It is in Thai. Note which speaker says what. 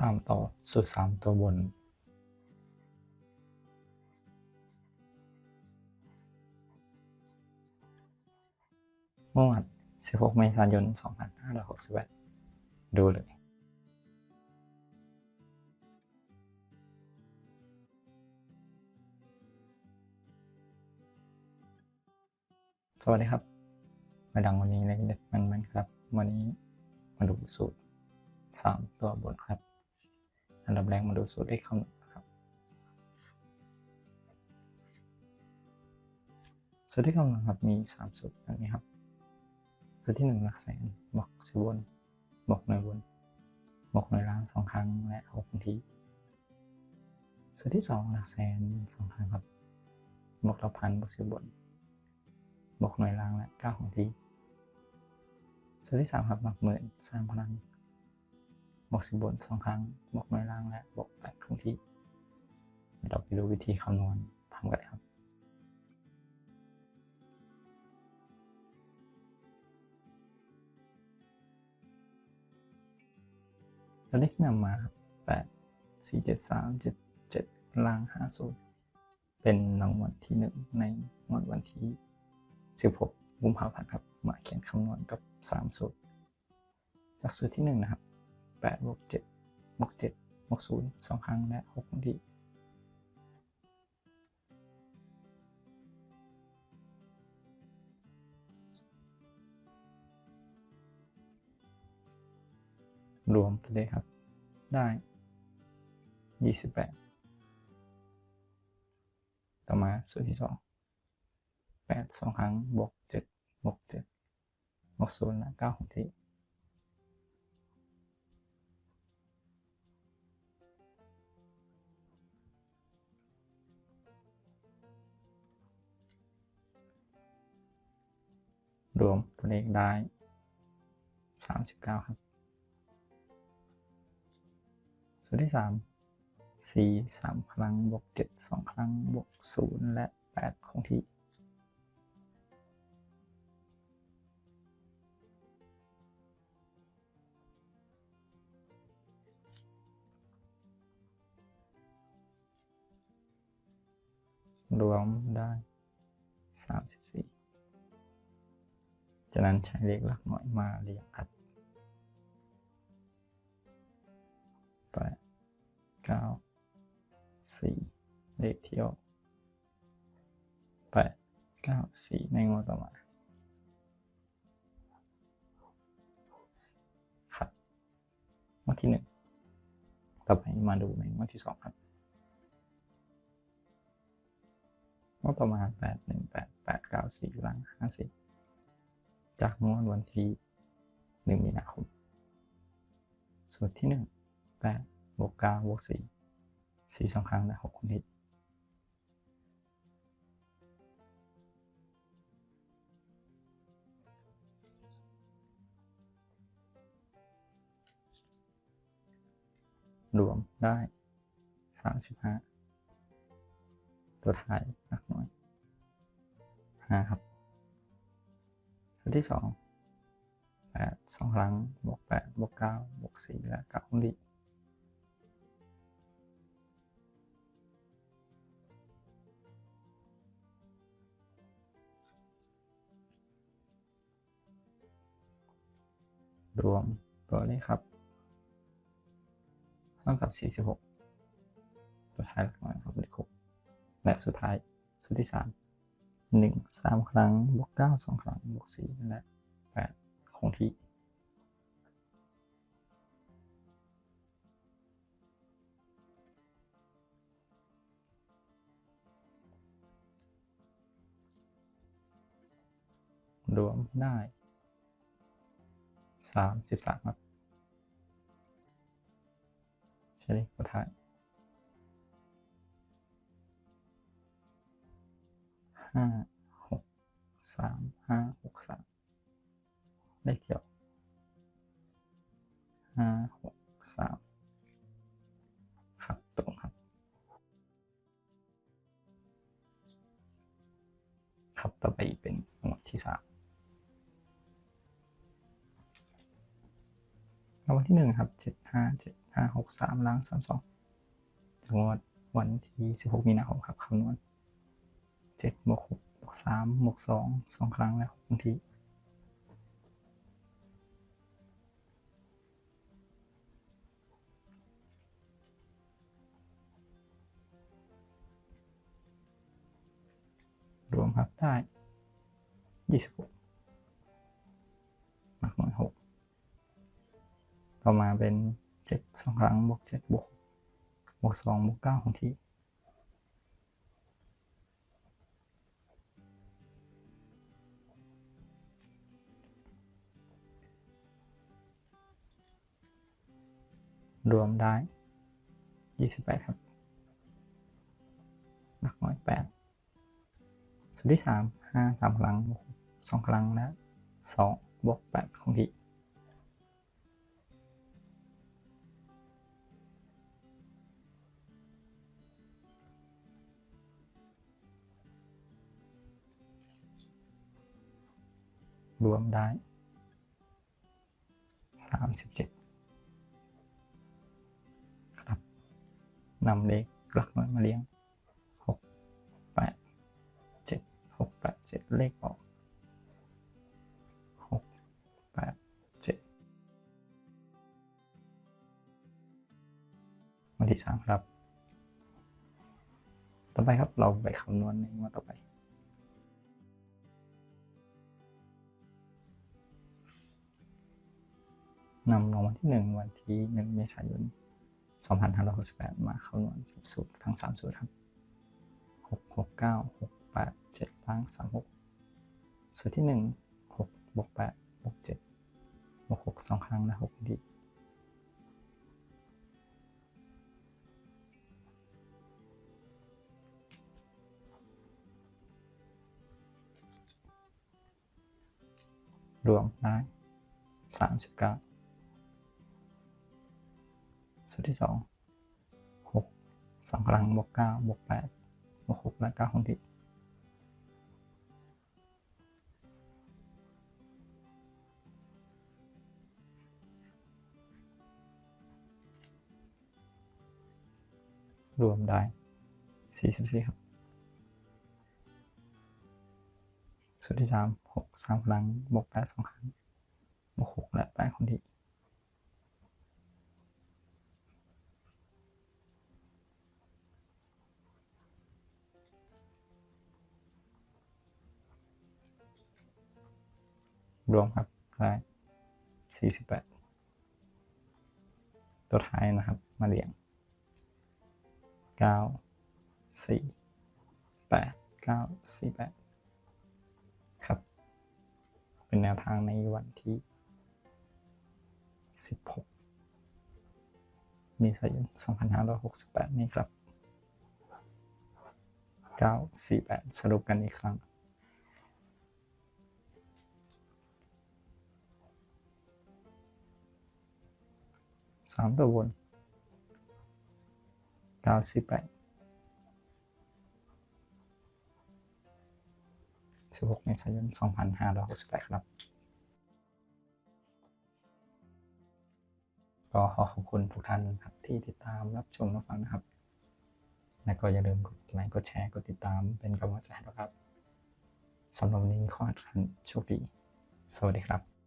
Speaker 1: ตามต่อสูตร3ตัวบนเมื่อวัน16 เมษายน 2568ดูเลยสวัสดีครับมาดังวันนี้เล็กๆมันครับวันนี้มาดูสูตร3ตัวบนครับอันดับแรกมาดูสูตรเลขคำนวณครับสูตรเลขคำนวณครับมี3สูตรแบบนี้ครับสูตรที่1หลักแสนบวก10บนบวกหน่วยบนบวกหน่วยล้าน2ครั้งและ6ครั้งที่สูตรที่2หลักแสน2ครั้งครับบวกหลักพันบวก10บนบวกหน่วยล้างและ9ครั้งที่สูตรที่3ครับหลักหมื่น3ครั้งบวก10บน2ครั้งบวกหน่วยล้างและบวก8ครั้งที่เราไปดูวิธีคำนวณพร้อมกันครับตัวเลขที่นำมาครับ8 4 7 3 7 7ล่าง50เป็นรางวัลที่1ในงวดวันที่16 กุมภาพันธ์ครับมาเขียนคำนวณกับ3สูตรจากสูตรที่1นะครับ8บวก7บวก7บวก0 2ครั้งและ6ครั้งที่รวมตัวเลขครับได้28ต่อมาสูตรที่2 8 2ครั้งบวก7บวก7บวก0และ9ครั้งที่รวมตัวเลขได้39ครับสูตรที่3 4 3ครั้งบวก7 2ครั้งบวก0และ8คงที่รวมได้34จากนั้นใช้เลขหลักหน่วยมาเรียงครับ8 9 4เลขที่ออก8 9 4ในงวดต่อมาครับงวดที่1ต่อไปมาดูในงวดที่2ครับงวดต่อมา8 1 8 8 9 4ล่าง50จากงวดวันที่1 มีนาคมสูตรที่1 8บวก9บวก4 4 2ครั้งและ6ครั้งที่รวมได้35ตัวท้ายหลักหน่วย5ครับสูตรที่2 8 2ครั้งบวก8บวก9บวก4และ9ครั้งที่รวมตัวเลขครับเท่ากับ46ตัวท้ายหลักหน่วยครับเลข6และสุดท้ายสูตรที่3 1 3ครั้งบวก9 2ครั้งบวก4และ8คงที่รวมได้33ครับใช้เลขตัวท้าย5 6 3 5 6 3เลขเดียว5 6 3ครับตรงครับครับต่อไปเป็นงวดที่3 รางวัลที่1ครับ757563ล้าง32งวดวันที่16มีนาคมครับคำนวณ7บวก6บวก3บวก2 2ครั้งและ6ทีรวมครับได้26หน่วย6ต่อมาเป็น7 2ครั้งบวก7บวก6บวก2บวก9ทีรวมได้28ครับหลักน้อย8ส่วนที่3 5 3ครั้งบวก2ครั้งและ2บวก8ทีรวมได้37ครับนำเลขหลักน้อยมาเรียง6 8 7 6 8 7เลขออก6 8 7วันที่3ครับต่อไปครับเราไปคำนวณในงวดต่อไปนำรางวัลที่1วันที่1เมษายน2568มาคำนวณกับสูตรทั้ง3สูตรครับ6 6 9 6 8 7ล้าง36สูตรที่1 6บวก8บวก7บวก6 2ครั้งและ6ทีรวมได้39สูตรที่2 6 2ครั้งบวก9บวก8บวก6และ9ทีรวมได้44ครับสูตรที่3 6 3ครั้งบวก8 2ครั้งบวก6และ8ทีรวมครับได้48ตัวท้ายนะครับมาเรียง9 4 8 9 4 8ครับเป็นแนวทางในวันที่16เมษายน2568นี้ครับ948สรุปกันอีกครั้ง3ตัวบน948 16เมษายน2568ครับก็ขอขอบคุณทุกท่านครับที่ติดตามรับชมรับฟังนะครับและก็อย่าลืมกดไลค์กดแชร์กดติดตามเป็นกำลังใจให้ด้วยครับสำหรับวันนี้ขอให้ทุกท่านโชคดีสวัสดีครับ